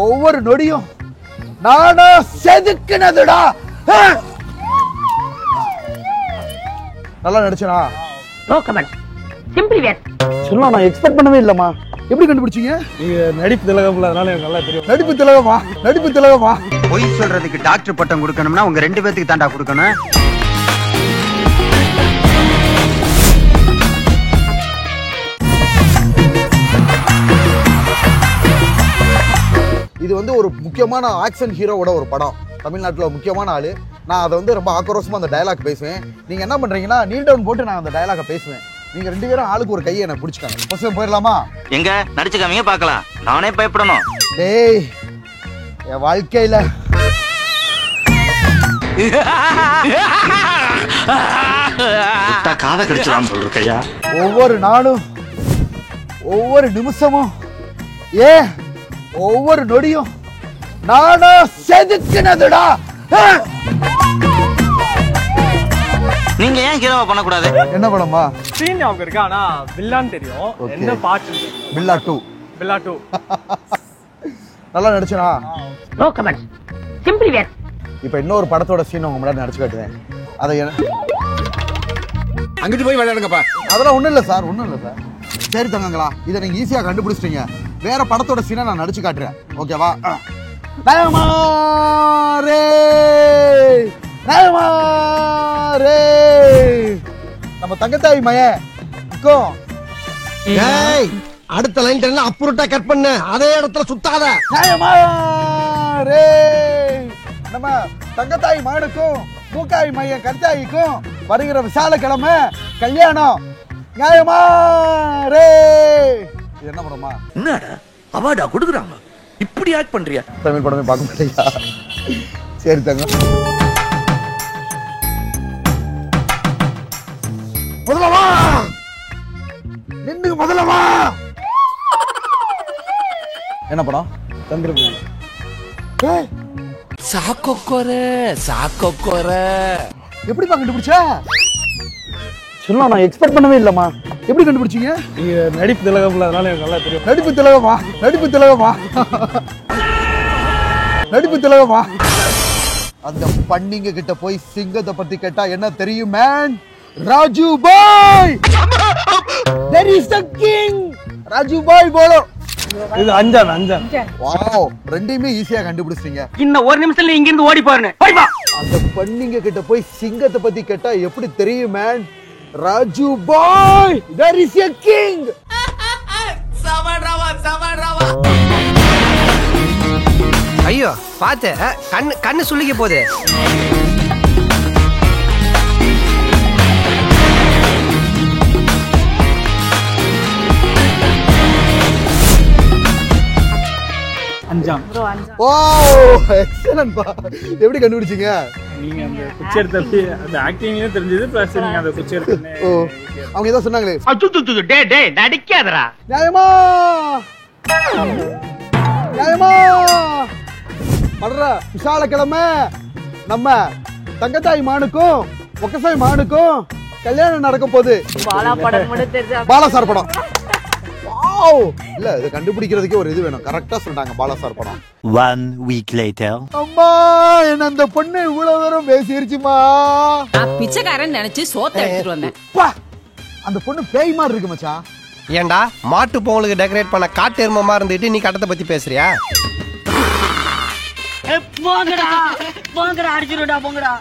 ஒவ்வொரு நொடியும் நானா செதுக்குனதுடா. நல்லா நடிச்சனா? No comment. Simply where. சொல்லலாம், நான் எக்ஸ்பெக்ட் பண்ணவே இல்லம்மா. எப்படி கண்டுபிடிச்சீங்க? நீங்க நடிப்பு திலகம், அதனால எனக்கு நல்லா தெரியும். நடிப்பு திலகமா? நடிப்பு திலகமா? பொய் சொல்றதுக்கு டாக்டர் பட்டம் கொடுக்கணும்னா உங்க 2 பேத்துக்கு தாண்டா கொடுக்கணும். இது வந்து ஒரு முக்கியமான ஆக்ஷன் ஹீரோவோட ஒரு படம். தமிழ்நாட்டில் முக்கியமான ஆளு. நான் அதை வந்து ரொம்ப ஆக்ரோஷமா அந்த டயலாக் பேசுவேன். நீங்க என்ன பண்றீங்கன்னா நீல் டவுன் போட்டு நான் அந்த டயலாக பேசுவேன். நீங்க 2 பேரும் ஆளுக்கு ஒரு கையை எனக்கு பிடிச்சிக்காங்க. ஃபர்ஸ்ட் போயிடலாமா? எங்க நடிச்சுக்காமீங்க பார்க்கலாம். நானே பயப்படணும். டேய், என் வாழ்க்கையில காதை கடிச்சிடாம சொல்றியா? ஒவ்வொரு நாளும், ஒவ்வொரு நிமிஷமும், ஒவ்வொரு நொடியும் நானா செதுக்குனதுடா. நீங்க ஏன் ஹீரோவா பண்ணக்கூடாது? என்ன படமா? சீன் அவங்க இருக்கா, ஆனா வில்லான்னு தெரியும். என்ன பாட்டு? பில்லா 2. பில்லா 2. நல்லா நடிச்சனா? No comment. Simply where. இப்ப இன்னொரு படத்தோட சீன் உங்க முன்னாடி நடிச்சு காட்டுவேன். அதை அங்கிட்டு போய் விளையாடுங்கப்பா. அதெல்லாம் ஒண்ணும் இல்ல சார், ஒண்ணும் இல்ல சார். சரி தங்கங்களா, இதை நீங்க ஈஸியா கண்டுபிடிச்சிட்டீங்க. வேற படத்தோட சீனை நான் நடிச்சு காட்டுறேன். ஓகேவா? நயமாரே நயமாரே நம்ம தங்கத்தாய் மயக்கும். ஏய், அடுத்த லைன் எல்லாம் அப்புறட்டா கட் பண்ணு. அதே இடத்துல சுத்தாத. நயமாரே நம்ம தங்கத்தாய் மகனுக்கும் மூக்காய் மையம் கருத்தாய்க்கும் வருகிற விசாலக்கிழமை கல்யாணம். நியாயமாரே. இது என்ன படமா? என்னடா அவார்டா கொடுக்குறாங்க, இப்படி ஆக்ட் பண்றியா? தமிழ் படமே பார்க்க மாட்டேயா? சரி தங்க, முதலவா நின்று முதலவா. என்ன படம்? தந்திரபுரி. எப்படி கண்டுபிடிச்ச? சொல்லலாம், நான் எக்ஸ்பெக்ட் பண்ணவே இல்லம்மா. எப்படி கண்டுபிடிச்சீங்க? நீங்க நடிப்பு திலகம், அதனால எனக்கு நல்லா தெரியும். நடிப்பு திலகமா? நடிப்பு திலகமா? நடிப்பு திலகமா? அந்த பண்ணிங்க கிட்ட போய் சிங்கத்தை பத்தி கேட்டா என்ன தெரியும் man? Raju bye, there is the king. Raju bye polo. இது அஞ்சான். வாவ், ரெண்டையுமே ஈஸியா கண்டுபிடிச்சீங்க. இன்னும் ஒரு நிமிஷத்துல இங்க இருந்து ஓடி போறேன். போய் வா. அந்த பண்ணிங்க கிட்ட போய் சிங்கத்தை பத்தி கேட்டா எப்படி தெரியும் man? Raju bye, there is a king. ஐயோ பாத்து, கண்ணு சுள்ளிக்க போகுது. அஞ்சான். ஓ, எக்ஸலன்ட் பா. எப்படி கண்டுபிடிச்சீங்க? நீங்க அந்த குச்சி எடுத்தப்பே அந்த ஆக்டிங்கே தெரிஞ்சது, பிளஸ் நீங்க அந்த குச்சி எடுத்தனே. ஓ, அவங்க ஏதோ சொன்னாங்களே. அச்சுச்சு டேய் நடிக்காதடா. நியாயமா நியாயமா படுற விசாலக்கிழமை நம்ம தங்கத்தாய் மானுக்கும் ஒக்கசாய் மானுக்கும் கல்யாணம் நடக்க போகுது. பாலா படம் மட்டும் தெரிஞ்சா பாலா சார் படம். வாவ், இல்ல இது கண்டுபிடிக்கிறதுக்கே ஒரு இது வேணும். கரெக்டா சொல்றாங்க பாலா சார் படம். 1 week later. அம்மா, என்ன அந்த பொண்ணு இவ்வளவு தூரம் பேசிருச்சுமா. நான் பிச்சைக்காரன் நினைச்சு சோத்த எடுத்துட்டு வந்தேன். அந்த பொண்ணு பேய் மாதிரி இருக்கு மச்சான். ஏண்டா மாட்டு பொங்கலுக்கு டெக்கரேட் பண்ண காட்டு எருமமா இருந்துட்டு நீ கட்டத்தை பத்தி பேசுறியா? போங்கடா அடிச்சிருடா போங்கடா.